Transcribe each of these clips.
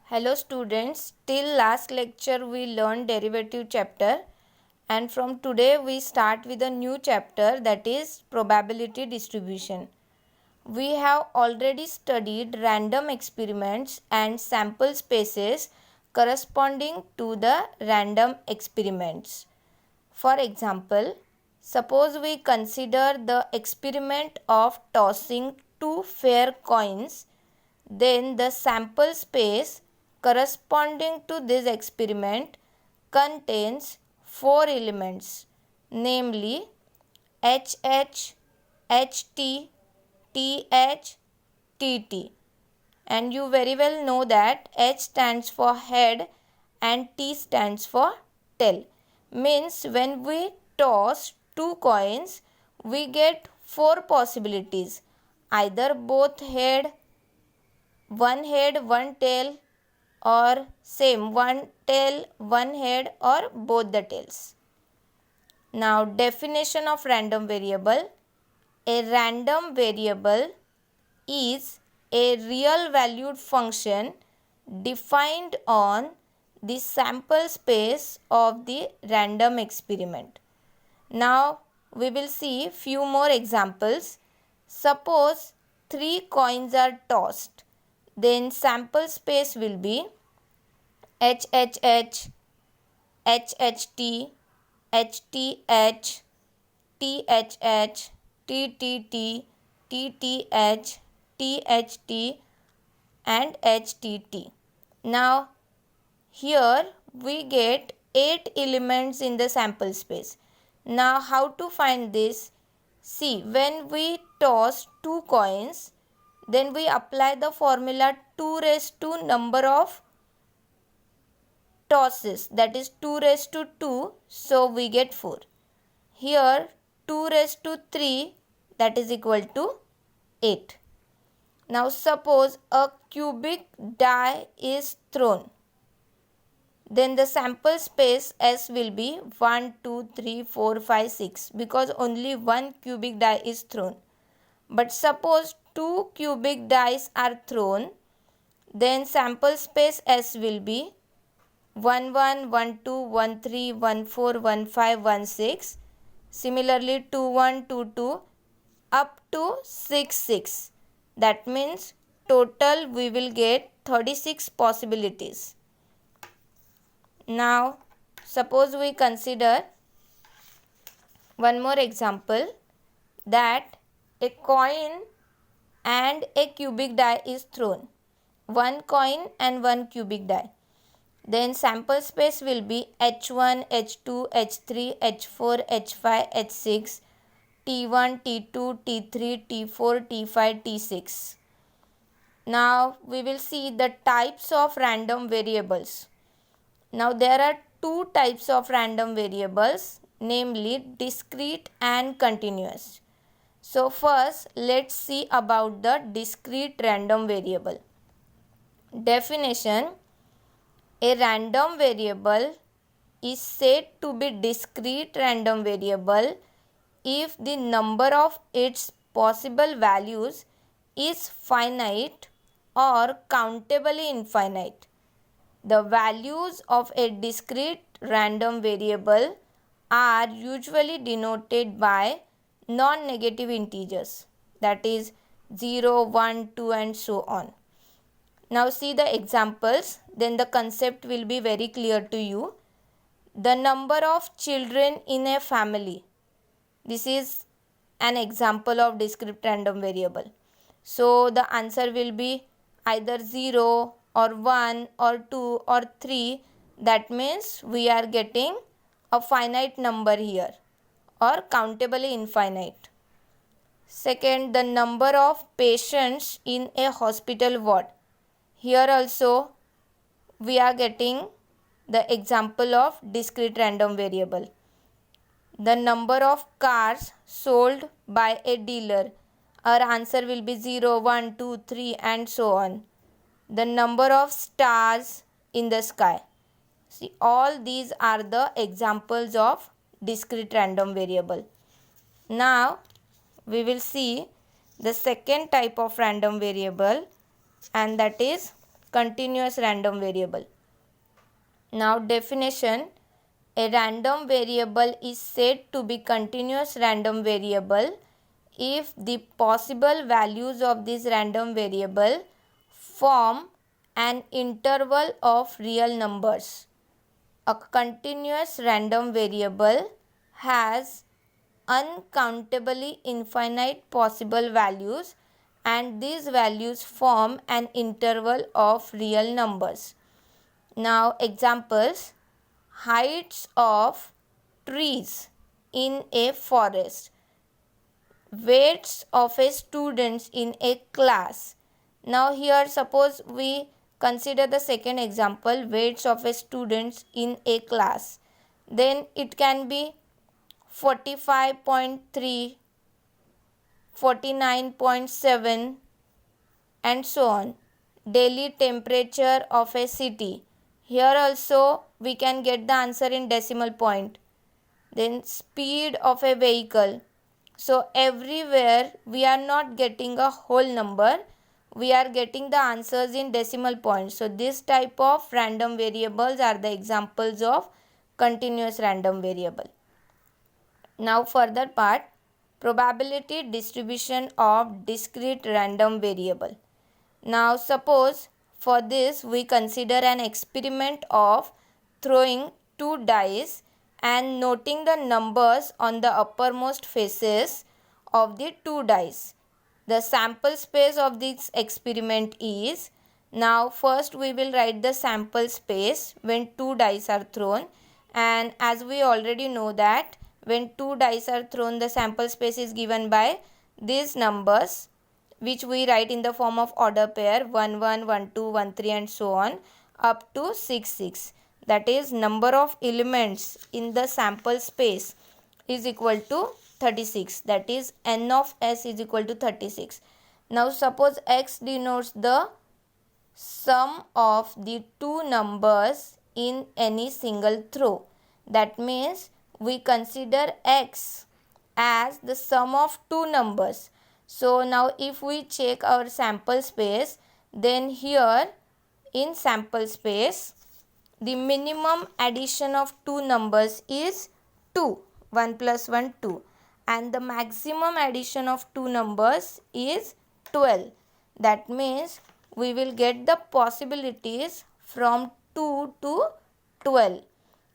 Hello students, till last lecture we learned derivative chapter and from today we start with a new chapter, that is probability distribution. We have already studied random experiments and sample spaces corresponding to the random experiments. For example, suppose we consider the experiment of tossing two fair coins, then the sample space corresponding to this experiment contains four elements, namely HH, HT, TH, TT. And you very well know that H stands for head and T stands for tail. Means when we toss two coins, we get four possibilities. Either both head, one tail, or same one tail, one head, or both the tails. Now definition of random variable. A random variable is a real valued function defined on the sample space of the random experiment. Now we will see few more examples. Suppose three coins are tossed, then sample space will be HHH, HHT, HTH, THH, TTT, TTH, THT and HTT. Now here we get 8 elements in the sample space. Now how to find this? See, when we toss two coins, then we apply the formula 2 raised to number of tosses, that is 2 raised to 2, so we get 4. Here 2 raised to 3, that is equal to 8. Now suppose a cubic die is thrown, then the sample space S will be 1, 2, 3, 4, 5, 6 because only one cubic die is thrown. But suppose two cubic dice are thrown, then sample space S will be 1, 1, 1, 2, 1, 3, 1, 4, 1, 5, 1, 6. Similarly 2, 1, 2, 2 up to 6, 6. That means total we will get 36 possibilities. Now suppose we consider one more example, that a coin and a cubic die is thrown. One coin and one cubic die. Then sample space will be H1, H2, H3, H4, H5, H6, T1, T2, T3, T4, T5, T6. Now we will see the types of random variables. Now there are two types of random variables, namely discrete and continuous. So first let's see about the discrete random variable. Definition: a random variable is said to be discrete random variable if the number of its possible values is finite or countably infinite. The values of a discrete random variable are usually denoted by non-negative integers, that is 0, 1, 2 and so on. Now see the examples, then the concept will be very clear to you. The number of children in a family. This is an example of discrete random variable. So the answer will be either 0 or 1 or 2 or 3. That means we are getting a finite number here or countably infinite. Second, the number of patients in a hospital ward. Here also we are getting the example of discrete random variable. The number of cars sold by a dealer. Our answer will be 0, 1, 2, 3 and so on. The number of stars in the sky. See, all these are the examples of discrete random variable. Now we will see the second type of random variable, and that is continuous random variable. Now definition: a random variable is said to be continuous random variable if the possible values of this random variable form an interval of real numbers. A continuous random variable has uncountably infinite possible values, and these values form an interval of real numbers. Now examples: heights of trees in a forest, weights of a students in a class. Now here suppose we consider the second example, weights of a students in a class. Then it can be 45.3, 49.7 and so on. Daily temperature of a city. Here also we can get the answer in decimal point. Then speed of a vehicle. So everywhere we are not getting a whole number, we are getting the answers in decimal points. So this type of random variables are the examples of continuous random variable. Now further part, probability distribution of discrete random variable. Now suppose for this we consider an experiment of throwing two dice and noting the numbers on the uppermost faces of the two dice. The sample space of this experiment is, now first we will write the sample space when two dice are thrown, and as we already know that when two dice are thrown, the sample space is given by these numbers, which we write in the form of order pair 1 1, 1 2, 1 3 and so on up to 6 6. That is, number of elements in the sample space is equal to 36. That is, n of s is equal to 36. Now suppose x denotes the sum of the two numbers in any single throw. That means we consider x as the sum of two numbers. So now if we check our sample space, then here in sample space the minimum addition of two numbers is 2, 1 plus 1 2, and the maximum addition of two numbers is 12. That means we will get the possibilities from 2 to 12.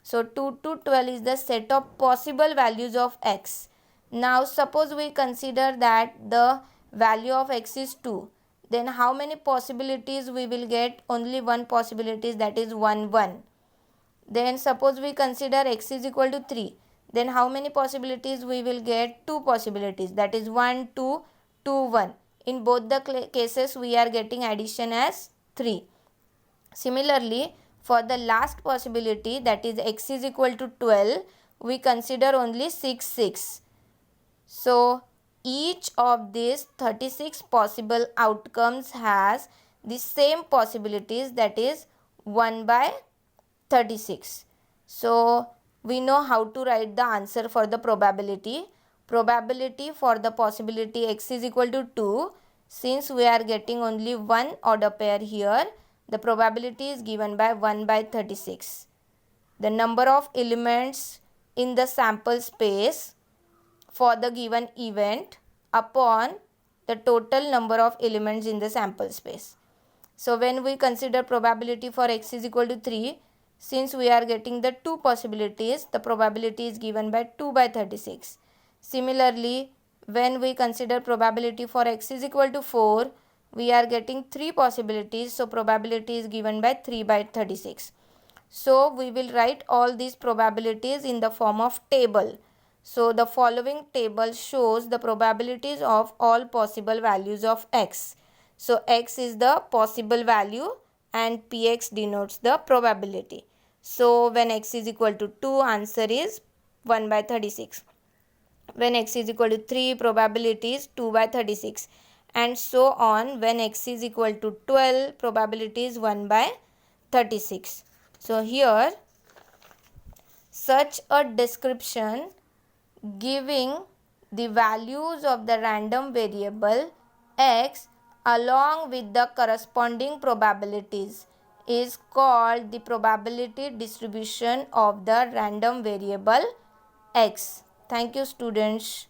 So 2 to 12 is the set of possible values of x. Now suppose we consider that the value of x is 2. Then how many possibilities we will get? Only one possibility, that is 1 1. Then suppose we consider x is equal to 3. Then how many possibilities we will get? Two possibilities, that is 1 2, 2 1. In both the cases we are getting addition as 3. Similarly, for the last possibility, that is x is equal to 12, we consider only 6 6. So each of these 36 possible outcomes has the same possibilities, that is 1 by 36. So we know how to write the answer for the probability. Probability for the possibility x is equal to 2. Since we are getting only one order pair here, the probability is given by 1 by 36. The number of elements in the sample space for the given event upon the total number of elements in the sample space. So when we consider probability for x is equal to 3, since we are getting the two possibilities, the probability is given by 2 by 36. Similarly, when we consider probability for x is equal to 4, we are getting three possibilities, so probability is given by 3 by 36. So we will write all these probabilities in the form of table. So the following table shows the probabilities of all possible values of x. So x is the possible value and px denotes the probability. So when x is equal to 2, answer is 1 by 36. When x is equal to 3, probability is 2 by 36. And so on. When x is equal to 12, probability is 1 by 36. So here such a description giving the values of the random variable x along with the corresponding probabilities is called the probability distribution of the random variable x. Thank you, students.